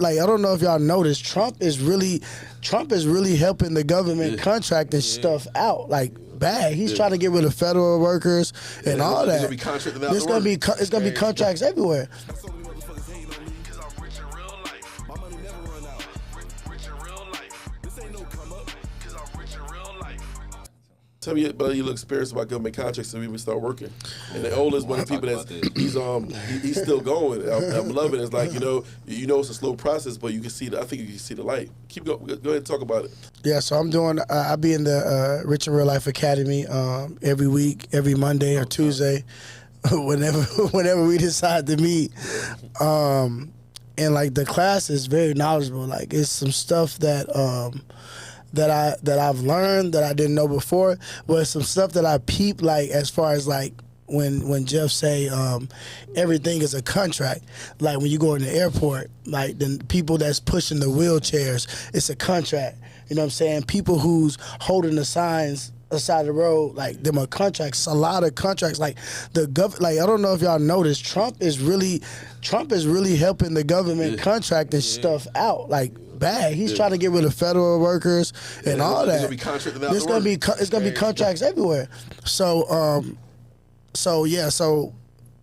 like I don't know if y'all noticed, Trump is really helping the government contracting stuff out, like bad. He's trying to get rid of federal workers and all that. It's gonna be contracts everywhere. Tell me about your little experience about government contracts so we start working. And the oldest one of the people he's still going. I'm loving it. It's like, you know it's a slow process, but you can see I think you can see the light. Keep going. Go ahead and talk about it. Yeah, so I'm doing I'll be in the Rich in Real Life Academy every week, every Monday or Tuesday, whenever we decide to meet. And like the class is very knowledgeable. Like it's some stuff that I've learned that I didn't know before, but some stuff that I peep, like as far as like when Jeff say everything is a contract. Like when you go in the airport, like the people that's pushing the wheelchairs, it's a contract. You know what I'm saying? People who's holding the signs aside the road, like them are contracts. A lot of contracts. Like the like I don't know if y'all noticed, Trump is really helping the government contracting stuff out, like bad. He's trying to get rid of federal workers and all that. It's gonna be contracts everywhere. So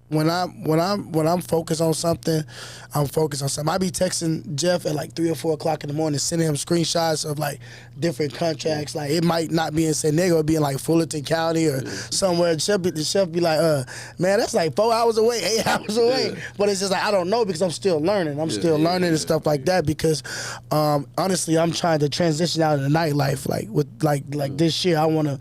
when I'm focused on something, I'm focused on something. I be texting Jeff at like 3 or 4 o'clock in the morning, sending him screenshots of like different contracts. Like it might not be in San Diego, it'd be in like Fullerton County or somewhere. The chef be like, man, that's like 4 hours away, 8 hours away. But it's just like I don't know because I'm still learning. I'm still learning and stuff like that because honestly, I'm trying to transition out of the nightlife. Like with like this year, I wanna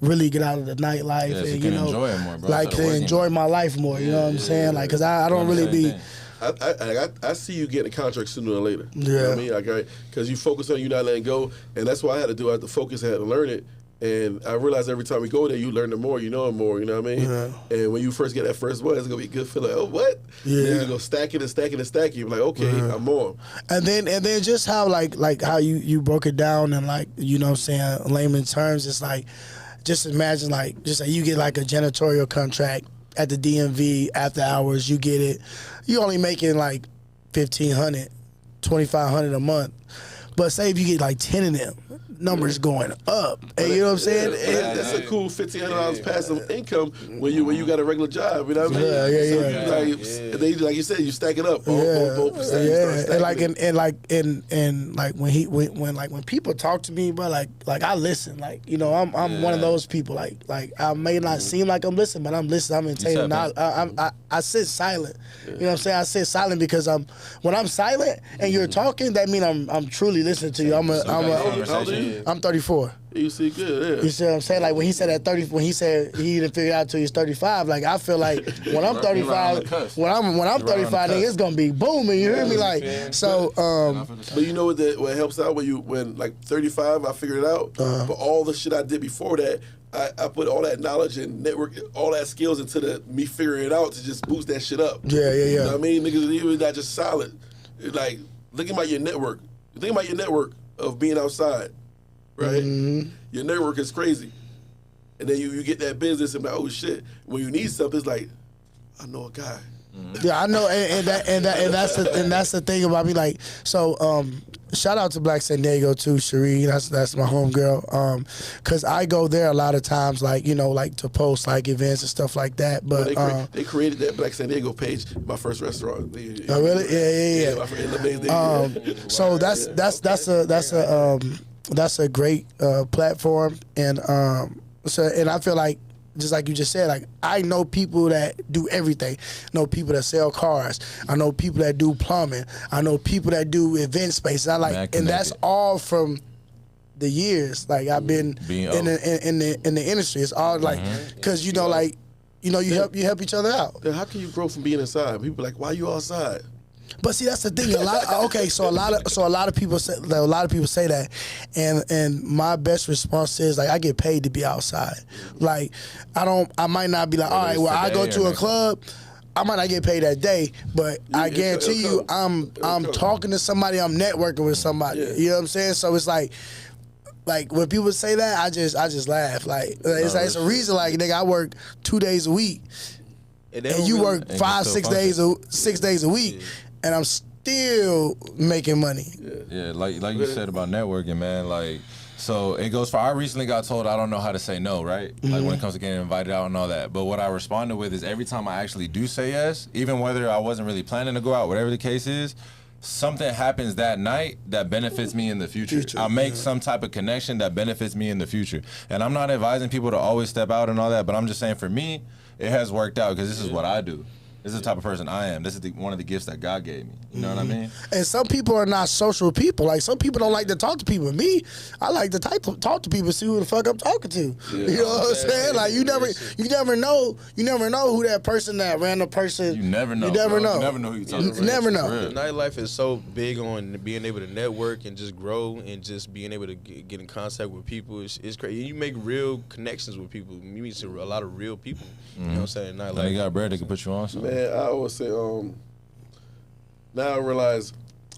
really get out of the nightlife and you know enjoy it more, bro. Like to enjoy my life more. You know what I'm saying? Like, cause I don't really be. I see you getting a contract sooner or later. Yeah. You know what I mean? Like, because you focus on it, you're not letting go. And that's what I had to do. I had to focus, I had to learn it. And I realized every time we go there, you learn it more, you know it more, you know what I mean? Yeah. And when you first get that first one, it's going to be a good feeling. Oh, what? Yeah. Then you go stack it and stack it and stack it. You're like, okay, I'm on. And then just how, like how you broke it down and, like, you know what I'm saying, layman terms, it's like, just imagine, like, just like you get, like, a janitorial contract at the DMV after hours, you get it. You only making like $1,500, $2,500 a month. But say if you get like 10 of them, numbers going up. And you know what I'm saying? That's a cool $1,500 passive income when you got a regular job. You know what I mean? Like you said, you stack it up. And when people talk to me, but like I listen. Like, you know, I'm one of those people. Like I may not seem like I'm listening, but I'm listening. I'm intending. I sit silent. You know what I'm saying? I sit silent because when I'm silent and you're talking, that means I'm truly listening to you. I'm 34. You see good, yeah. You see what I'm saying? Like when he said at 30, when he said he didn't figure it out until he's 35, like I feel like when I'm 35, when I'm 35, nigga, it's gonna be booming. You hear me? Like so. But you know what helps out when like 35, I figured it out. But all the shit I did before that, I put all that knowledge and network, all that skills into me figuring it out to just boost that shit up. Yeah. You know what I mean? Niggas, even not just solid. Like think about your network. Think about your network of being outside, right? Mm-hmm. Your network is crazy. And then you get that business and like, oh shit, when you need something, it's like, I know a guy. Mm-hmm. Yeah, I know, and that's the thing about me. Like, so shout out to Black San Diego too, Cherie. That's my homegirl. Cause I go there a lot of times, like, you know, like to post like events and stuff like that. But they created that Black San Diego page, my first restaurant. Oh really? Yeah. So that's a great platform, and I feel like, just like you just said, like I know people that do everything. I know people that sell cars. I know people that do plumbing. I know people that do event spaces. And that's all from the years. Like I've been in the industry. It's all like because you know, like you know, you help each other out. Then how can you grow from being inside? People are like, why are you outside? But see, that's the thing. So a lot of people say that, and my best response is like I get paid to be outside. Like I might not be like, all right, well I go to a club, I might not get paid that day, but I guarantee you, I'm talking to somebody, I'm networking with somebody. Yeah. You know what I'm saying? So it's like when people say that, I just laugh. Like it's a reason. Like nigga, I work 2 days a week, and you work 5-6 days a week. And I'm still making money. Yeah, like you said about networking, man. Like, so it goes for. I recently got told I don't know how to say no, right? Like when it comes to getting invited out and all that. But what I responded with is every time I actually do say yes, even whether I wasn't really planning to go out, whatever the case is, something happens that night that benefits me in the future. I make some type of connection that benefits me in the future. And I'm not advising people to always step out and all that, but I'm just saying for me, it has worked out because this is what I do. This is the type of person I am. This is one of the gifts that God gave me. You know what I mean? And some people are not social people. Like, some people don't like to talk to people. Me, I like to talk to people, see who the fuck I'm talking to. Yeah. You know what I'm saying? Like, you never know who that person, that random person. You never know. You never know. You never know who you're talking to. You never know. Nightlife is so big on being able to network and just grow and just being able to get in contact with people. It's crazy. You make real connections with people. You meet a lot of real people. You know what I'm saying? Nightlife. Like, you got bread that can put you on something. Man, I always say, now I realize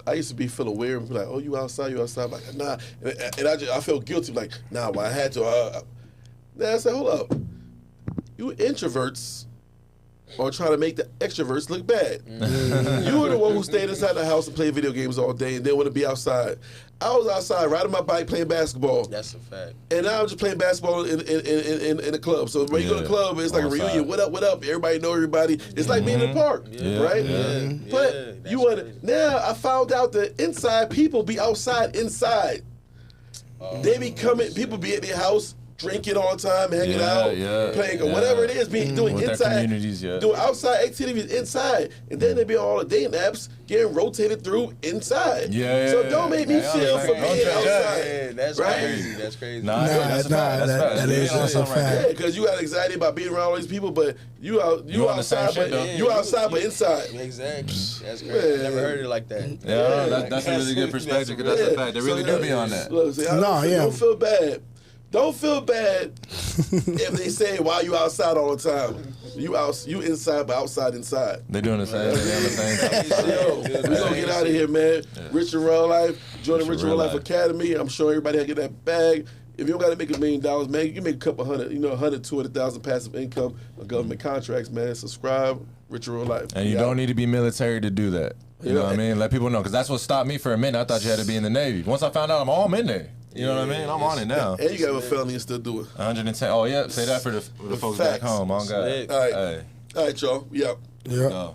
I used to be feeling weird and be like, oh, you outside? I'm like, nah. And I felt guilty, like, nah, well, I had to. Then I said, hold up. You introverts are trying to make the extroverts look bad. You were the one who stayed inside the house and played video games all day and didn't want to be outside. I was outside riding my bike playing basketball. That's a fact. And now I'm just playing basketball in the club. So when you go to the club, it's like a reunion. What up, what up? Everybody know everybody. It's like being in the park, right? Yeah. But you want to, now I found out that inside people be outside inside. They be coming, people be at their house, drinking all the time, hanging out, playing, or whatever it is, doing with inside, their doing outside activities inside, and then they be all the dating apps getting rotated through inside. So don't make me feel for being outside. That's right? crazy. That's crazy. That is a fact. Yeah, because you got anxiety about being around all these people, but you outside, but inside. Exactly. That's crazy. I never heard it like that. Yeah, that's a really good perspective. Because that's a fact. They really do be on that. Look, see, don't feel bad. Don't feel bad if they say, why you outside all the time? You inside, but outside inside. They doing the same thing on the same time. Yo, we gonna get out of here, man. Rich in Real Life. Join the Rich in Real Life Academy. I'm sure everybody will get that bag. If you don't gotta make $1 million, man, you can make a couple hundred, 100, 200,000 passive income on government contracts, man. Subscribe, Rich in Real Life. And you don't need to be military to do that. You know what I mean? Let people know, because that's what stopped me for a minute. I thought you had to be in the Navy. Once I found out, I'm in there. You know what I mean? I'm on it now. And you got a felony and still do it. 110. Oh, yeah. Say that for the folks back home. On God. All right, y'all. Yeah. Go.